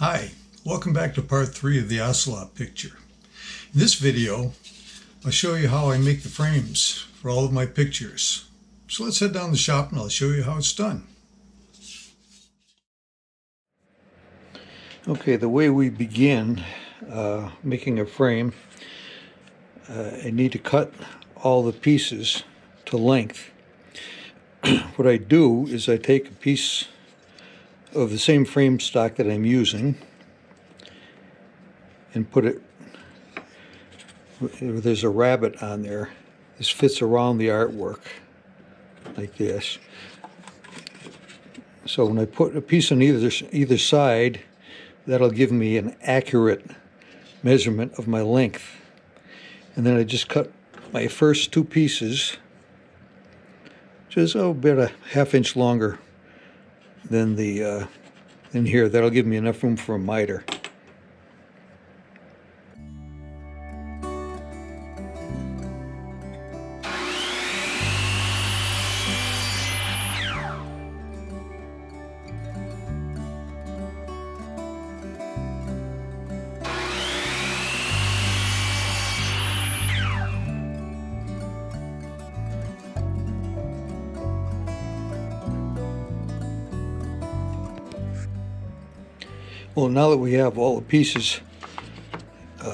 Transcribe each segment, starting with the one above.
Hi, welcome back to part 3 of the Ocelot picture. In this video, I'll show you how I make the frames for all of my pictures. So let's head down the shop and I'll show you how it's done. Okay, the way we begin making a frame, I need to cut all the pieces to length. What I do is I take a piece of the same frame stock that I'm using and put it, there's a rabbit on there. This fits around the artwork like this. So when I put a piece on either side, that'll give me an accurate measurement of my length. And then I just cut my first two pieces just about a ½ inch longer than the in here. That'll give me enough room for a miter. Well, now that we have all the pieces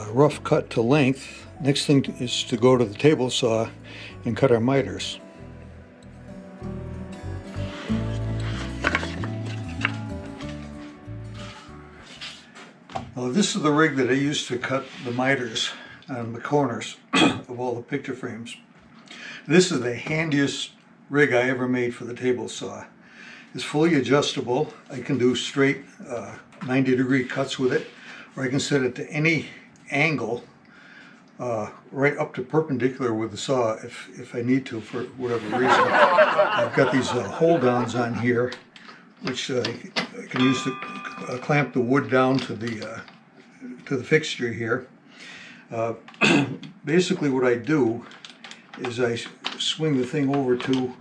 rough cut to length, next thing is to go to the table saw and cut our miters. Well, this is the rig that I use to cut the miters on the corners of all the picture frames. This is the handiest rig I ever made for the table saw. It's fully adjustable. I can do straight 90-degree cuts with it, or I can set it to any angle, right up to perpendicular with the saw if I need to for whatever reason. I've got these hold downs on here, which I can use to clamp the wood down to the fixture here. Basically what I do is I swing the thing over to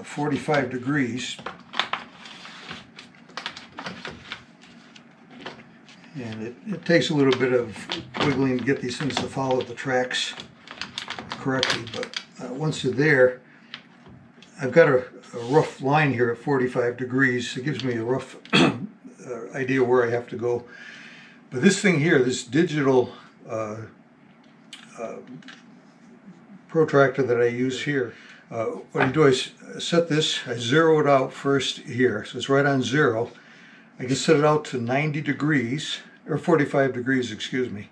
45 degrees, and it takes a little bit of wiggling to get these things to follow the tracks correctly, but once they're there, I've got a rough line here at 45 degrees. It gives me a rough idea where I have to go. But this thing here, this digital protractor that I use here, what I do is set this, I zero it out first here, so it's right on 0. I can set it out to 90 degrees, or 45 degrees, excuse me,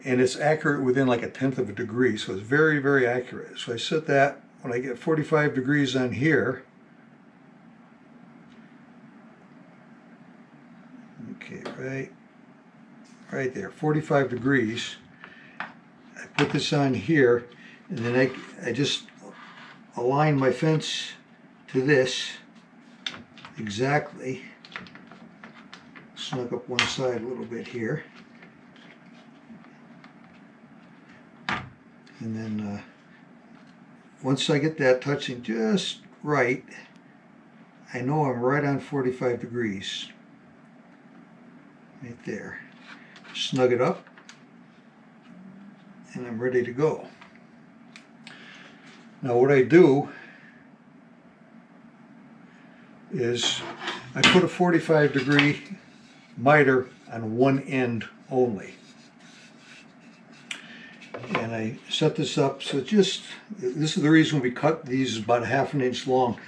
and it's accurate within like 1/10 of a degree, so it's very, very accurate. So I set that, when I get 45 degrees on here, okay, right there, 45 degrees, I put this on here, and then I just align my fence to this exactly. Snug up one side a little bit here, and then once I get that touching just right, I know I'm right on 45 degrees right there. Snug it up and I'm ready to go. Now what I do is I put a 45 degree miter on one end only, and I set this up so this is the reason we cut these about 1/2 inch long.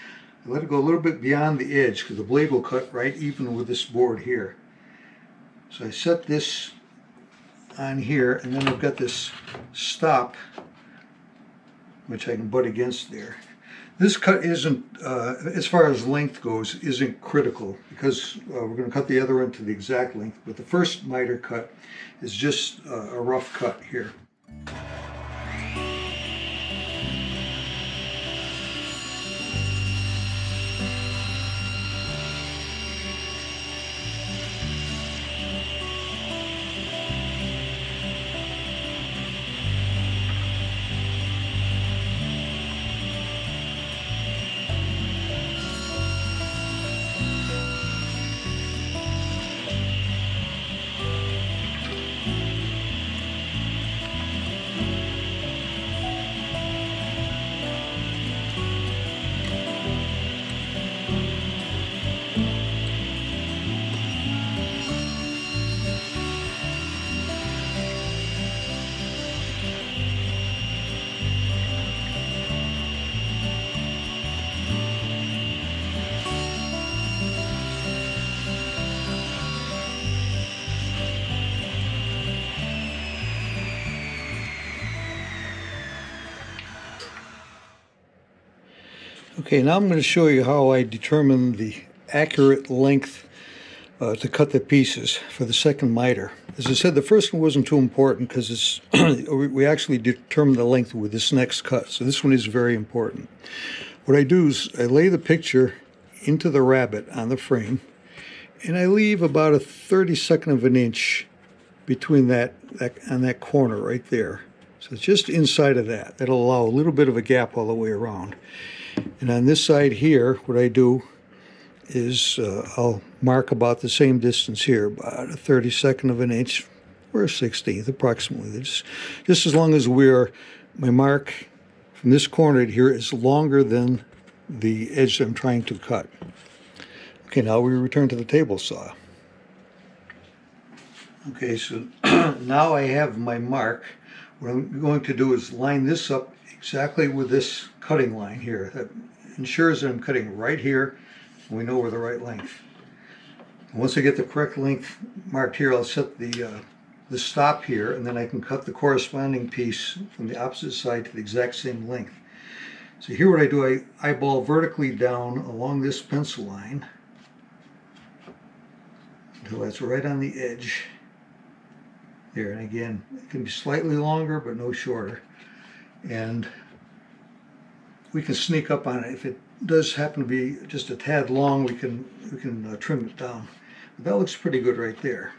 I let it go a little bit beyond the edge because the blade will cut right even with this board here. So I set this on here, and then I've got this stop which I can butt against there. This cut isn't, as far as length goes, isn't critical because we're going to cut the other end to the exact length, but the first miter cut is just a rough cut here. Okay, now I'm going to show you how I determine the accurate length to cut the pieces for the second miter. As I said, the first one wasn't too important because it's we actually determined the length with this next cut, so this one is very important. What I do is I lay the picture into the rabbet on the frame, and I leave about a 32nd of an inch between that on that corner right there. So it's just inside of that. That'll allow a little bit of a gap all the way around. And on this side here, what I do is I'll mark about the same distance here, about a 32nd of an inch or a 16th approximately. Just as long as my mark from this corner here is longer than the edge I'm trying to cut. Okay, now we return to the table saw. Okay, so now I have my mark. What I'm going to do is line this up exactly with this cutting line here. That ensures that I'm cutting right here, and we know we're the right length. And once I get the correct length marked here, I'll set the stop here, and then I can cut the corresponding piece from the opposite side to the exact same length. So here what I do, I eyeball vertically down along this pencil line until that's right on the edge there. And again, it can be slightly longer but no shorter. And we can sneak up on it. If it does happen to be just a tad long, we can trim it down. But that looks pretty good right there.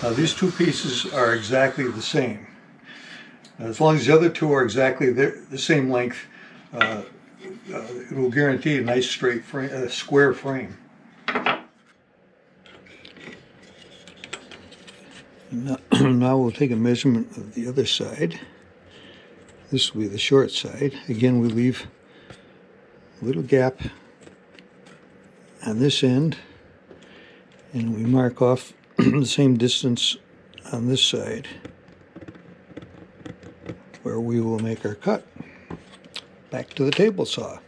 Now these two pieces are exactly the same. As long as the other two are exactly the same length, it will guarantee a nice straight frame, square frame. Now we'll take a measurement of the other side. This will be the short side. Again, we leave a little gap on this end, and we mark off the same distance on this side where we will make our cut. Back to the table saw.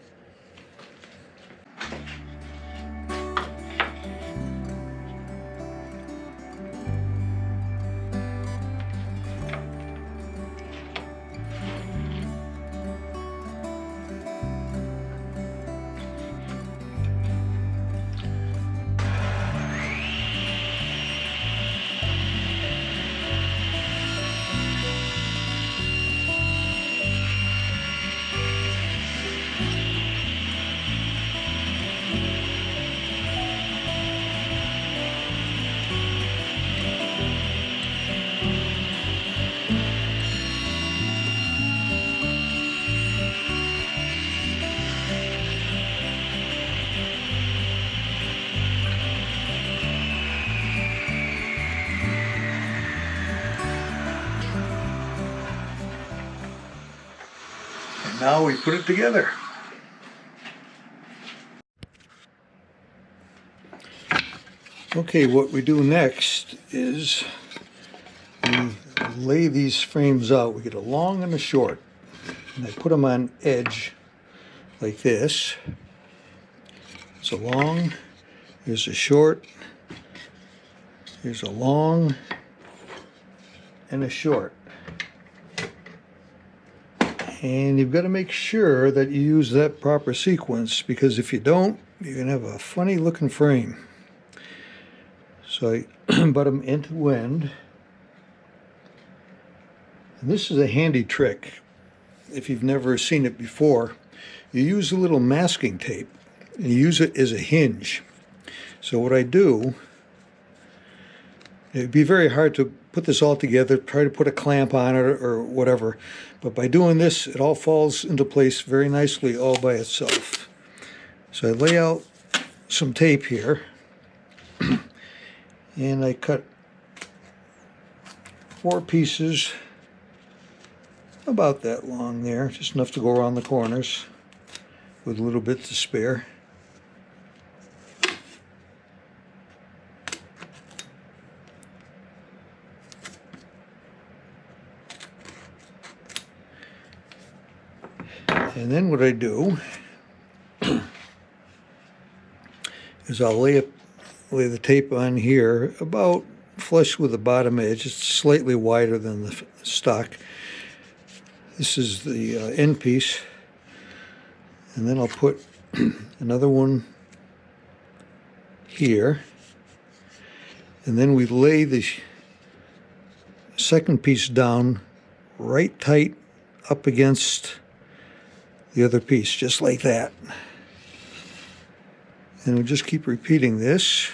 Now we put it together. Okay, what we do next is we lay these frames out. We get a long and a short, and I put them on edge like this. It's a long, here's a short, here's a long, and a short. And you've got to make sure that you use that proper sequence, because if you don't, you're going to have a funny looking frame. So I butt them end to end. And this is a handy trick. If you've never seen it before, you use a little masking tape and you use it as a hinge. So what I do, it'd be very hard to put this all together, try to put a clamp on it or whatever. But by doing this, it all falls into place very nicely all by itself. So I lay out some tape here, and I cut 4 pieces about that long there, just enough to go around the corners with a little bit to spare. And then what I do is I'll lay the tape on here about flush with the bottom edge. It's slightly wider than the stock. This is the end piece, and then I'll put another one here, and then we lay the second piece down right tight up against the other piece, just like that. And we'll just keep repeating this.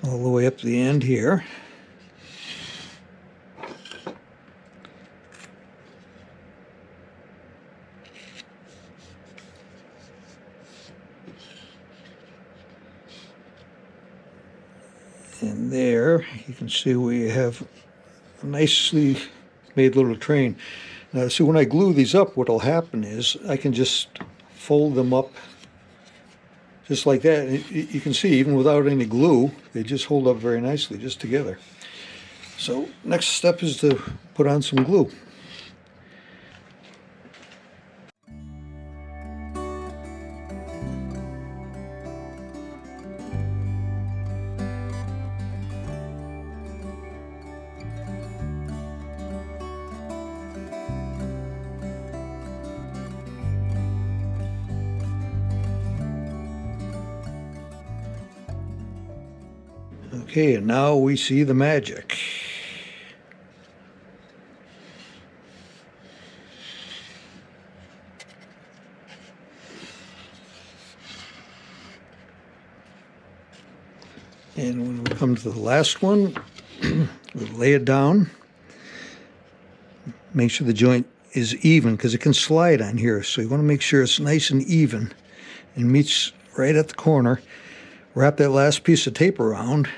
All the way up the end here. And there, you can see we have a nicely made little train. Now, see, when I glue these up, what will happen is I can just fold them up just like that. You can see, even without any glue, they just hold up very nicely just together. So, next step is to put on some glue. Okay, and now we see the magic. And when we come to the last one, we lay it down. Make sure the joint is even, because it can slide on here. So you want to make sure it's nice and even and meets right at the corner. Wrap that last piece of tape around.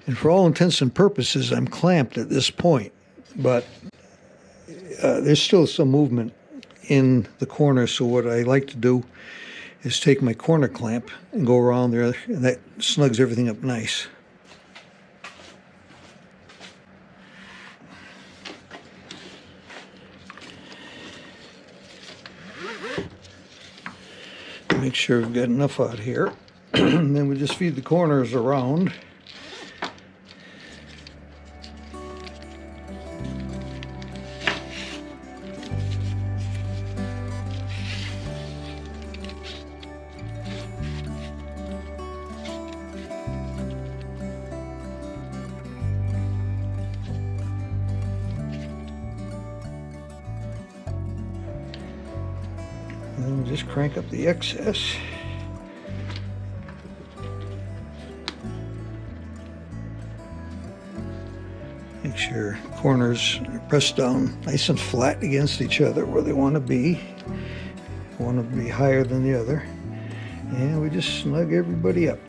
And for all intents and purposes, I'm clamped at this point, but there's still some movement in the corner, so what I like to do is take my corner clamp and go around there, and that snugs everything up nice. Make sure we've got enough out here, and then we just feed the corners around. And then we'll just crank up the excess. Make sure corners are pressed down nice and flat against each other where they want to be. One will be higher than the other. And we just snug everybody up.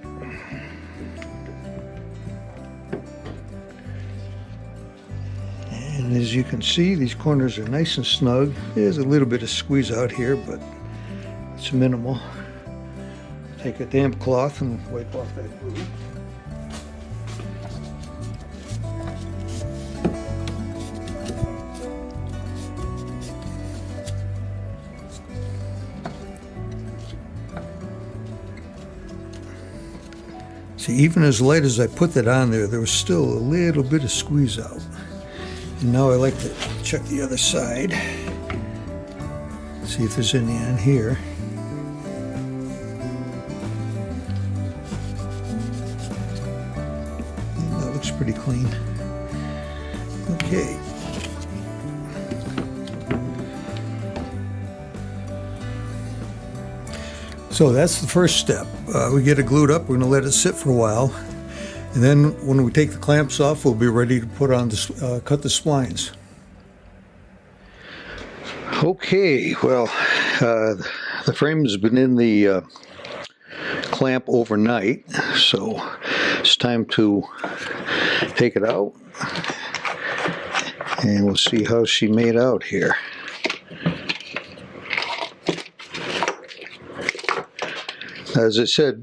And as you can see, these corners are nice and snug. There's a little bit of squeeze out here, but it's minimal. Take a damp cloth and wipe off that glue. See, even as light as I put that on there, there was still a little bit of squeeze out. And now I like to check the other side. See if there's any on here. That looks pretty clean. Okay. So that's the first step. We get it glued up, we're going to let it sit for a while. And then when we take the clamps off, we'll be ready to put on the, cut the splines. Okay, well, the frame has been in the clamp overnight, so it's time to take it out. And we'll see how she made out here. As I said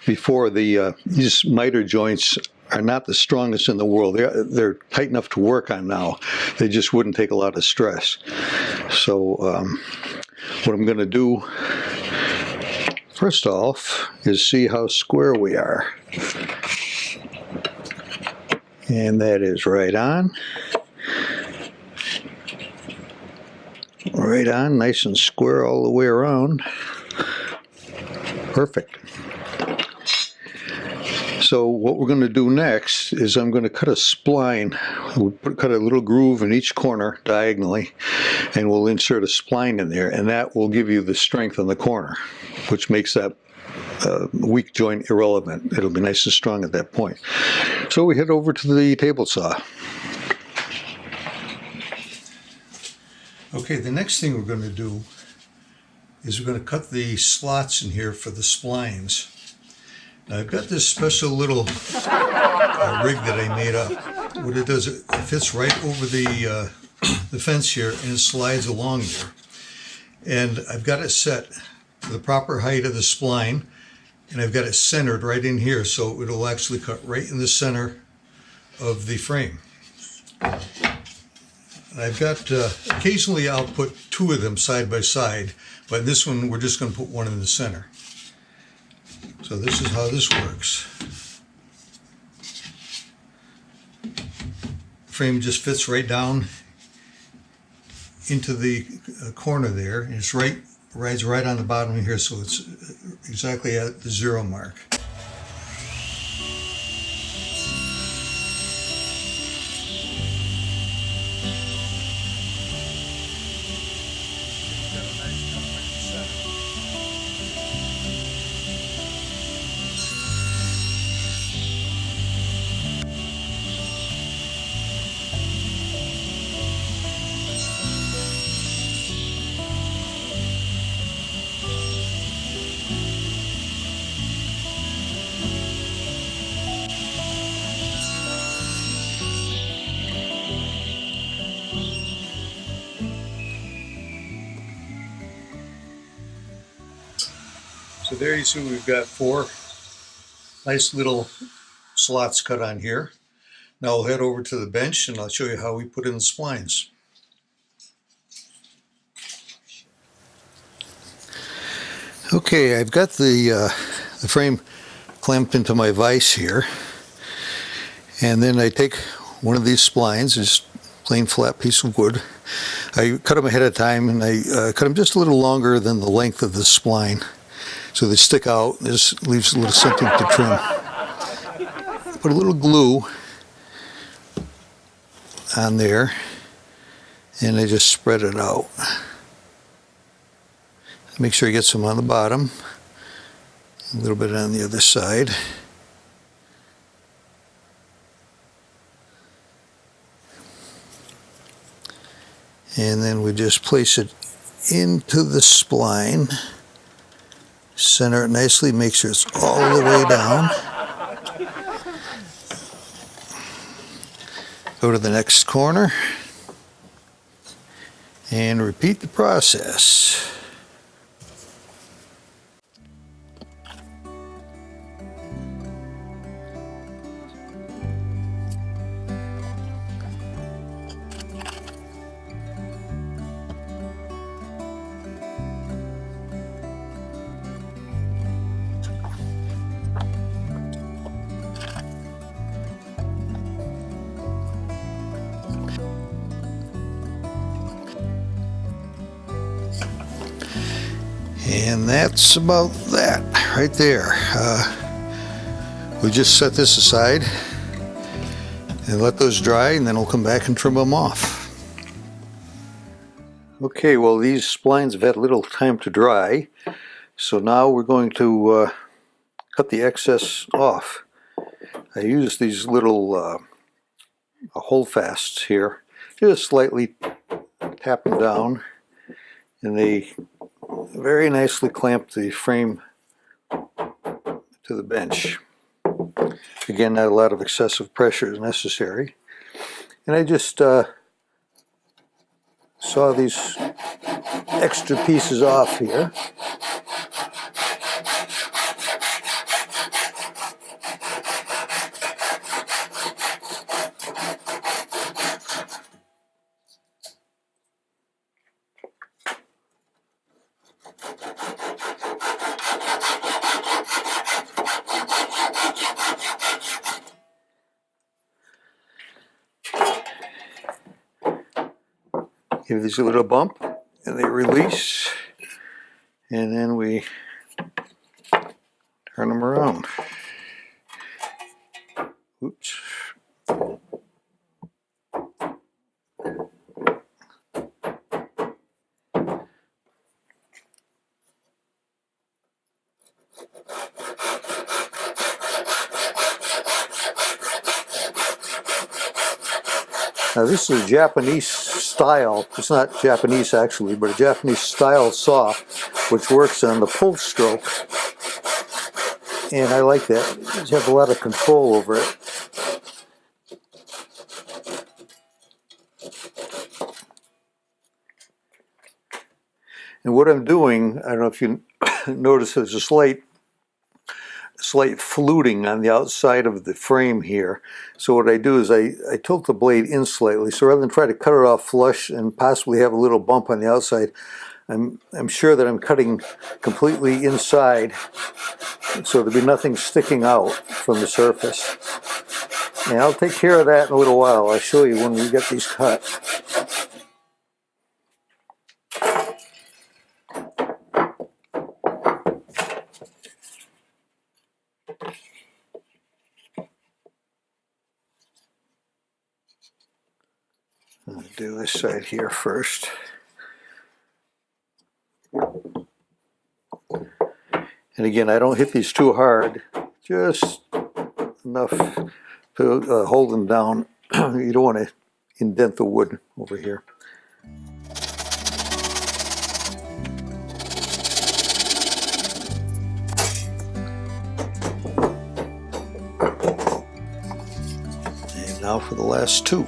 before, these miter joints are not the strongest in the world. They're tight enough to work on now. They just wouldn't take a lot of stress. So what I'm going to do first off is see how square we are. And that is right on. Right on, nice and square all the way around. Perfect. So what we're going to do next is I'm going to cut a spline. We'll cut a little groove in each corner diagonally, and we'll insert a spline in there, and that will give you the strength on the corner, which makes that weak joint irrelevant. It'll be nice and strong at that point. So we head over to the table saw. Okay, the next thing we're going to do is we're going to cut the slots in here for the splines. Now I've got this special little rig that I made up. What it does, it fits right over the fence here, and it slides along there. And I've got it set to the proper height of the spline, and I've got it centered right in here, so it'll actually cut right in the center of the frame. And I've got, occasionally I'll put two of them side by side, but this one we're just going to put one in the center. So this is how this works. The frame just fits right down into the corner there, and it's rides right on the bottom here, so it's exactly at the 0 mark. So there you see we've got 4 nice little slots cut on here. Now I'll head over to the bench and I'll show you how we put in the splines. Okay, I've got the frame clamped into my vise here, and then I take one of these splines, just plain flat piece of wood. I cut them ahead of time, and I cut them just a little longer than the length of the spline, so they stick out. This leaves a little something to trim. Put a little glue on there, and I just spread it out. Make sure you get some on the bottom, a little bit on the other side. And then we just place it into the spline, center it nicely, make sure it's all the way down. Go to the next corner and repeat the process. And that's about that right there. We just set this aside and let those dry, and then we'll come back and trim them off. Okay, well, these splines have had a little time to dry, so now we're going to cut the excess off. I use these little holdfasts here, just slightly tap them down, and they very nicely clamp the frame to the bench. Again, not a lot of excessive pressure is necessary. And I just saw these extra pieces off here. Give these a little bump and they release, and then we turn them around. Oops. Now this is a Japanese style, it's not Japanese actually, but a Japanese style saw which works on the pull stroke, and I like that. You have a lot of control over it. And what I'm doing, I don't know if you notice there's a slight fluting on the outside of the frame here. So what I do is I tilt the blade in slightly. So rather than try to cut it off flush and possibly have a little bump on the outside, I'm sure that I'm cutting completely inside, so there'll be nothing sticking out from the surface. And I'll take care of that in a little while. I'll show you when we get these cut. I'll do this side here first. And again, I don't hit these too hard, just enough to hold them down. You don't want to indent the wood over here. And now for the last two.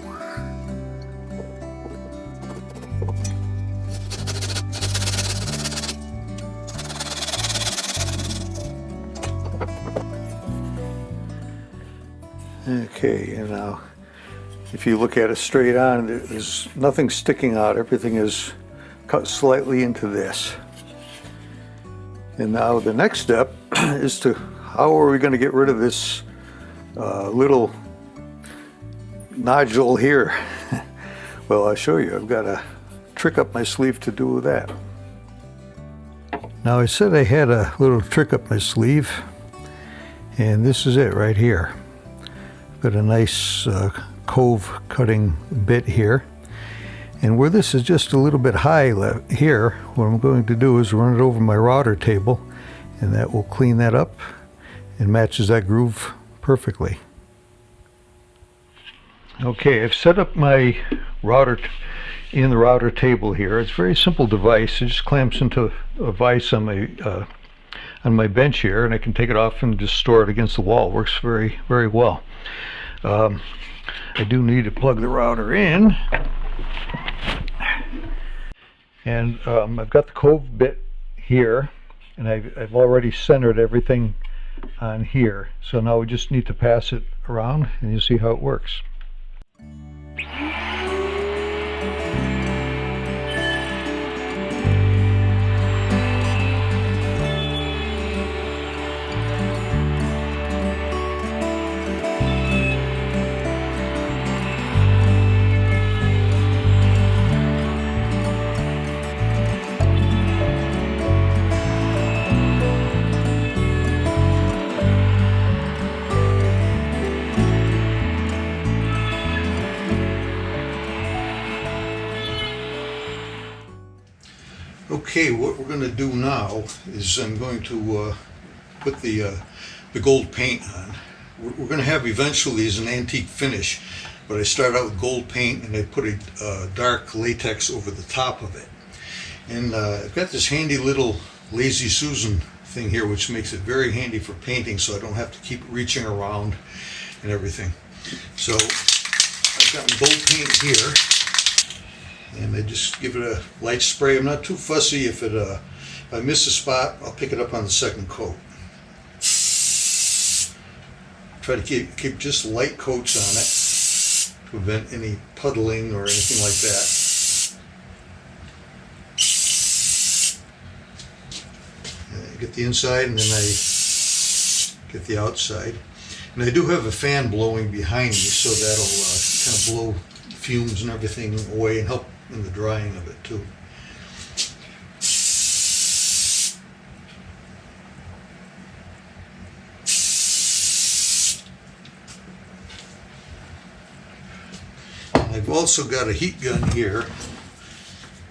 Okay, and now if you look at it straight on, there's nothing sticking out. Everything is cut slightly into this. And now the next step is to, how are we going to get rid of this little nodule here? Well, I'll show you. I've got a trick up my sleeve to do that. Now I said I had a little trick up my sleeve, and this is it right here. Got a nice cove cutting bit here, and where this is just a little bit high here, what I'm going to do is run it over my router table, and that will clean that up and matches that groove perfectly. Okay, I've set up my router in the router table here. It's a very simple device. It just clamps into a vise on my bench here, and I can take it off and just store it against the wall. It works very, very well. I do need to plug the router in, and I've got the cove bit here, and I've already centered everything on here. So now we just need to pass it around, and you'll see how it works. Okay, what we're going to do now is I'm going to put the gold paint on. We're going to have eventually as an antique finish, but I started out with gold paint and I put a dark latex over the top of it. And I've got this handy little Lazy Susan thing here, which makes it very handy for painting, so I don't have to keep reaching around and everything. So I've got my gold paint here, and I just give it a light spray. I'm not too fussy. If I miss a spot, I'll pick it up on the second coat. Try to keep just light coats on it to prevent any puddling or anything like that. I get the inside and then I get the outside. And I do have a fan blowing behind me, so that'll kind of blow fumes and everything away and help in the drying of it too. I've also got a heat gun here,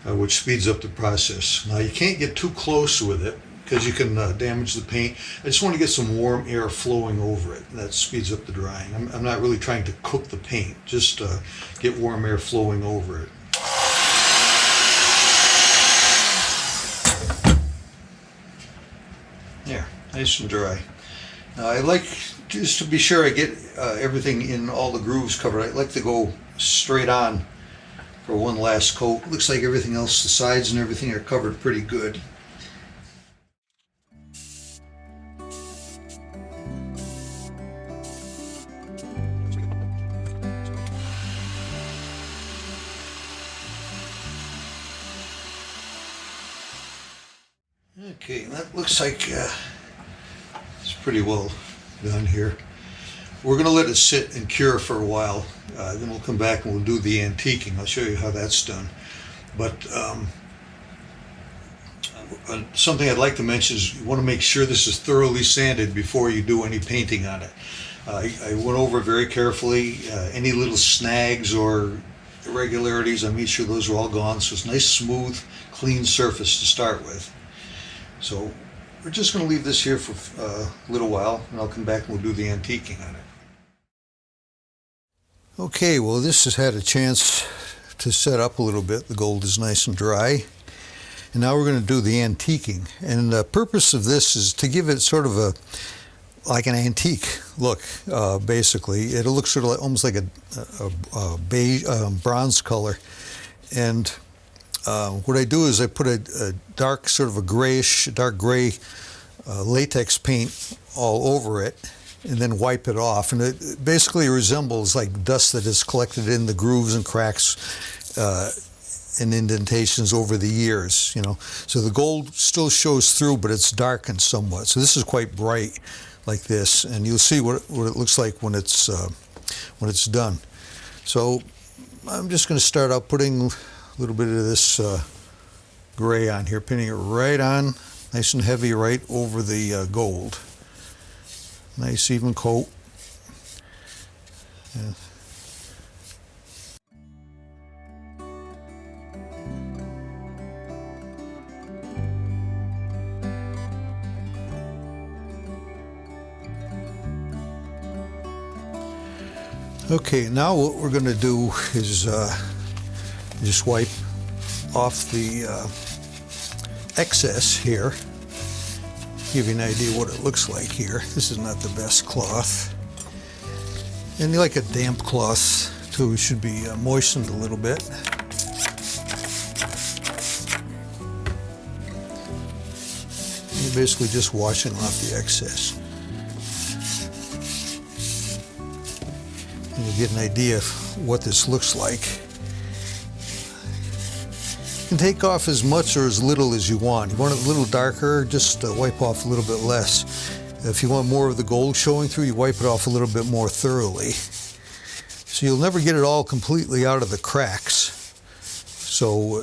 which speeds up the process. Now you can't get too close with it because you can damage the paint. I just want to get some warm air flowing over it. That speeds up the drying. I'm not really trying to cook the paint, just get warm air flowing over it. There, nice and dry. Now I like, just to be sure I get everything in all the grooves covered, I like to go straight on for one last coat. Looks like everything else, the sides and everything are covered pretty good. Okay, that looks like it's pretty well done here. We're going to let it sit and cure for a while. Then we'll come back and we'll do the antiquing. I'll show you how that's done. But something I'd like to mention is you want to make sure this is thoroughly sanded before you do any painting on it. I went over it very carefully. Any little snags or irregularities, I made sure those were all gone. So it's a nice, smooth, clean surface to start with. So we're just going to leave this here for a little while, and I'll come back and we'll do the antiquing on it. Okay, well, this has had a chance to set up a little bit. The gold is nice and dry. And now we're going to do the antiquing. And the purpose of this is to give it sort of like an antique look, basically. It'll look sort of like, almost like a beige, bronze color. And what I do is I put a dark, sort of a grayish, dark gray latex paint all over it, and then wipe it off. And it basically resembles like dust that is collected in the grooves and cracks and indentations over the years, you know. So the gold still shows through, but it's darkened somewhat. So this is quite bright like this, and you'll see what it looks like when it's done. So I'm just going to start out putting a little bit of this gray on here, pinning it right on, nice and heavy, right over the gold. Nice even coat. Yeah. Okay, now what we're going to do is just wipe off the excess here. Give you an idea what it looks like here. This is not the best cloth. And you like a damp cloth too. It should be moistened a little bit. You're basically just washing off the excess. And you get an idea of what this looks like. You can take off as much or as little as you want. You want it a little darker, just wipe off a little bit less. If you want more of the gold showing through, you wipe it off a little bit more thoroughly. So you'll never get it all completely out of the cracks. So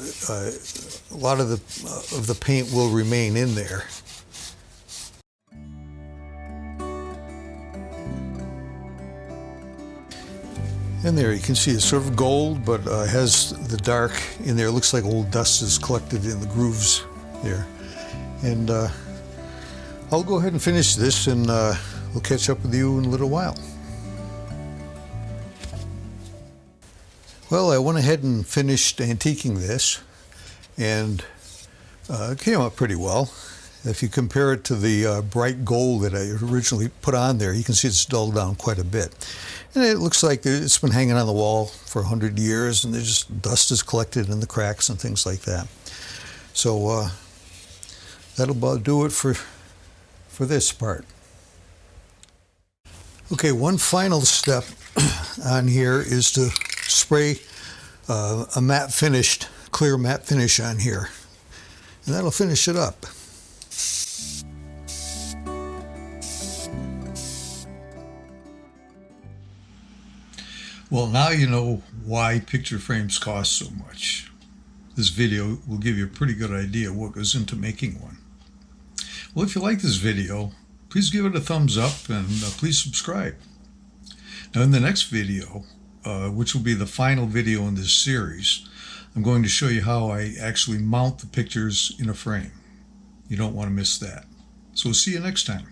a lot of the paint will remain in there. And there you can see it's sort of gold, but has the dark in there. It looks like old dust is collected in the grooves there. And I'll go ahead and finish this, and we'll catch up with you in a little while. Well, I went ahead and finished antiquing this, and it came out pretty well. If you compare it to the bright gold that I originally put on there, you can see it's dulled down quite a bit. And it looks like it's been hanging on the wall for 100 years, and there's just dust is collected in the cracks and things like that. So that'll about do it for this part. Okay, one final step on here is to spray a matte finished, clear matte finish on here. And that'll finish it up. Well, now you know why picture frames cost so much. this video will give you a pretty good idea what goes into making one. Well, if you like this video, please give it a thumbs up and please subscribe. Now in the next video, which will be the final video in this series, I'm going to show you how I actually mount the pictures in a frame. You don't want to miss that. So we'll see you next time.